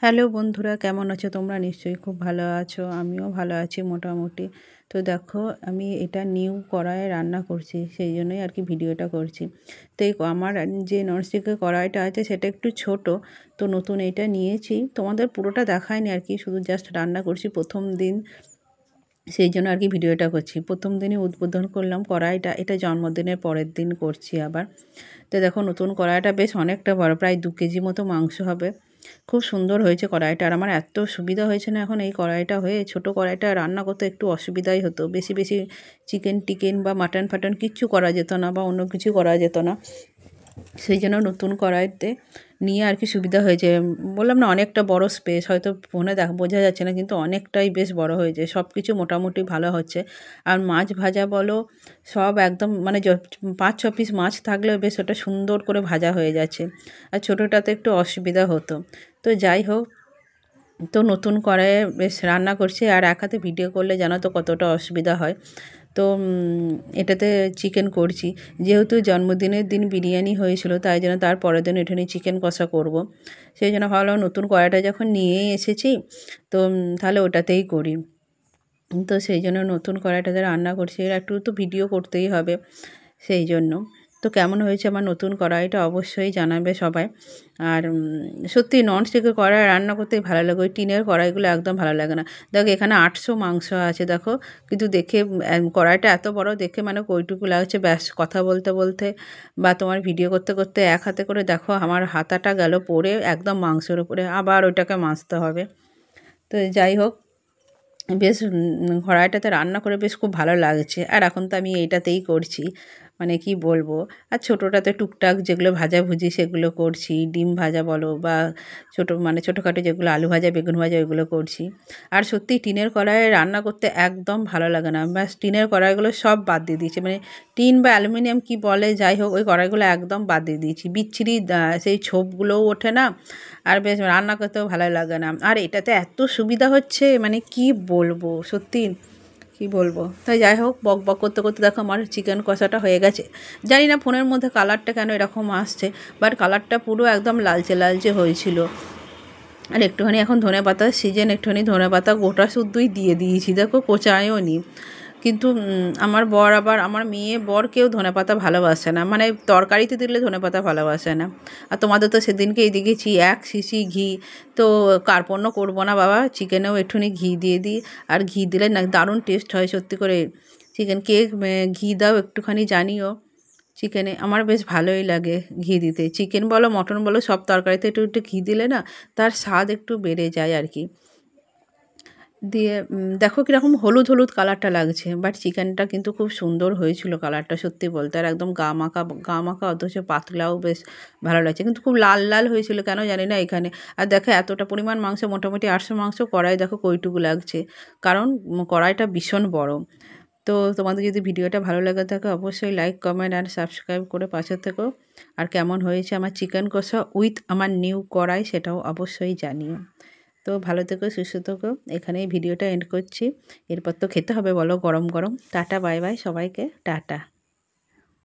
Hello বন্ধুরা, কেমন আছো তোমরা? নিশ্চয়ই খুব ভালো আছো, আমিও ভালো আছি মোটামুটি। তো দেখো, আমি এটা নিউ কড়াইয়ে রান্না করছি, সেই জন্যই আর কি ভিডিওটা করছি। তো আমার যে ননস্টিকের কড়াইটা আছে সেটা একটু ছোট, তো নতুন এটা নিয়েছি। তোমাদের পুরোটা দেখায়নি আর কি, শুধু জাস্ট রান্না করছি প্রথম দিন, সেই জন্য আর কি ভিডিওটা করছি। প্রথম দিনই উদ্বোধন করলাম কড়াইটা, এটা জন্মদিনের পরের দিন করছি আবার। তো দেখো, নতুন কড়াইটা বেশ অনেকটা বড়, প্রায় 2 কেজি মতো মাংস হবে। খুব সুন্দর হয়েছে কড়াইটা, আর আমার এত সুবিধা হয়েছে না এখন এই কড়াইটা হয়ে। ছোট কড়াইটা রান্না করতে একটু অসুবিধাই হতো, বেশি বেশি চিকেন টিকেন বা মাটন ফাটন কিচ্ছু করা যেত না, বা অন্য কিছু করা যেত না। সেই জন্য নতুন কড়াইতে নিয়ে আর কি সুবিধা হয়েছে। বললাম না, অনেকটা বড় স্পেস, হয়তো ফোনে বোঝা যাচ্ছে না, কিন্তু অনেকটাই বেশ বড় হয়েছে। সব কিছু মোটামুটি ভালো হচ্ছে। আর মাছ ভাজা বলো, সব একদম মানে 5-6 পিস মাছ থাকলেও বেশ ওটা সুন্দর করে ভাজা হয়ে যাচ্ছে। আর ছোটোটাতে একটু অসুবিধা হতো। তো যাই হোক, তো নতুন কড়াইয়ে বেশ রান্না করছি, আর এক হাতে ভিডিও করলে জানো তো কতটা অসুবিধা হয়। তো এটাতে চিকেন করছি, যেহেতু জন্মদিনের দিন বিরিয়ানি হয়েছিল, তাই জন্য তার পরের দিন এখানে চিকেন কষা করব। সেই জন্য ভাবলাম নতুন কড়াইটা যখন নিয়েই এসেছি, তো তাহলে ওটাতেই করি। তো সেই জন্য নতুন কড়াইটাতে রান্না করছি, এর একটু তো ভিডিও করতেই হবে, সেই জন্য। তো কেমন হয়েছে আমার নতুন কড়াইটা অবশ্যই জানাবে সবাই। আর সত্যি ননস্টিকের কড়াই রান্না করতেই ভালো লাগে, ওই টিনের কড়াইগুলো একদম ভালো লাগে না। দেখো, এখানে 800 মাংস আছে দেখো, কিন্তু দেখে কড়াইটা এত বড় দেখে মানে কইটুকু লাগছে, ব্যাস কথা বলতে বলতে বা তোমার ভিডিও করতে করতে এক হাতে করে দেখো আমার হাতাটা গেল পড়ে একদম মাংসের উপরে, আবার ওইটাকে মাজতে হবে। তো যাই হোক, বেশ কড়াইটাতে রান্না করে বেশ খুব ভালো লাগছে। আর এখন তো আমি এইটাতেই করছি, মানে কি বলবো। আর ছোটোটাতে টুকটাক যেগুলো ভাজাভুজি সেগুলো করছি, ডিম ভাজা বলো বা মানে ছোটোখাটো যেগুলো আলু ভাজা বেগুন ভাজা ওইগুলো করছি। আর সত্যিই টিনের কড়াইয়ে রান্না করতে একদম ভালো লাগে না, ব্যাস টিনের কড়াইগুলো সব বাদ দিয়ে দিয়েছি, মানে টিন বা অ্যালুমিনিয়াম কি বলে, যাই হোক ওই কড়াইগুলো একদম বাদ দিয়ে দিয়েছি। বিচ্ছিরি সেই ছোপগুলোও ওঠে না, আর বেশ রান্না করতেও ভালো লাগে না। আর এটাতে এত সুবিধা হচ্ছে, মানে কি বলবো, সত্যি কি বলবো। তাই যাই হোক, বক বক করতে করতে দেখো আমার চিকেন কষাটা হয়ে গেছে। জানি না ফোনের মধ্যে কালারটা কেন এরকম আসছে, বাট কালারটা পুরো একদম লালচে লালচে হয়েছিল। আর একটুখানি এখন ধনেপাতার সিজন, একটুখানি ধনেপাতা গোটা শুদ্ধই দিয়ে দিয়েছি, দেখো কোচায়ও নি। কিন্তু আমার মেয়ে বর কেউ ধনেপাতা ভালোবাসে না, মানে তরকারিতে দিলে ধনেপাতা ভালোবাসে না। আর তোমাদের তো সেদিনকে এই দেখেছি 1 শিশি ঘি, তো কার্পণ্য করবো না বাবা, চিকেনেও একটুখানি ঘি দিয়ে দিই। আর ঘি দিলে না দারুণ টেস্ট হয় সত্যি করে। চিকেন কে ঘি দাও একটুখানি জানিও চিকেনে, আমার বেশ ভালোই লাগে ঘি দিতে। চিকেন বলো মটন বলো, সব তরকারিতে একটু একটু ঘি দিলে না তার স্বাদ একটু বেড়ে যায় আর কি। দিয়ে দেখো কীরকম হলুদ হলুদ কালারটা লাগছে, বাট চিকেনটা কিন্তু খুব সুন্দর হয়েছিল কালারটা সত্যি বলতে। আর একদম গা মাখা গা মাখা, অথচ পাতলাও বেশ ভালো লাগছে, কিন্তু খুব লাল লাল হয়েছিল কেন জানি না এখানে। আর দেখো এতটা পরিমাণ মাংস, মোটামুটি 800 মাংস, কড়াই দেখো কইটুকু লাগছে, কারণ কড়াইটা ভীষণ বড়। তো তোমাদের যদি ভিডিওটা ভালো লাগে থাকে অবশ্যই লাইক কমেন্ট আর সাবস্ক্রাইব করে পাশে থেকো। আর কেমন হয়েছে আমার চিকেন কষা উইথ আমার নিউ কড়াই সেটাও অবশ্যই জানিও। তো ভালো থেকো, সুস্থ থেকো, এখানেই ভিডিওটা এন্ড করছি। এরপর তো খেতে হবে বলো গরম গরম। টাটা, বাই বাই সবাইকে, টাটা।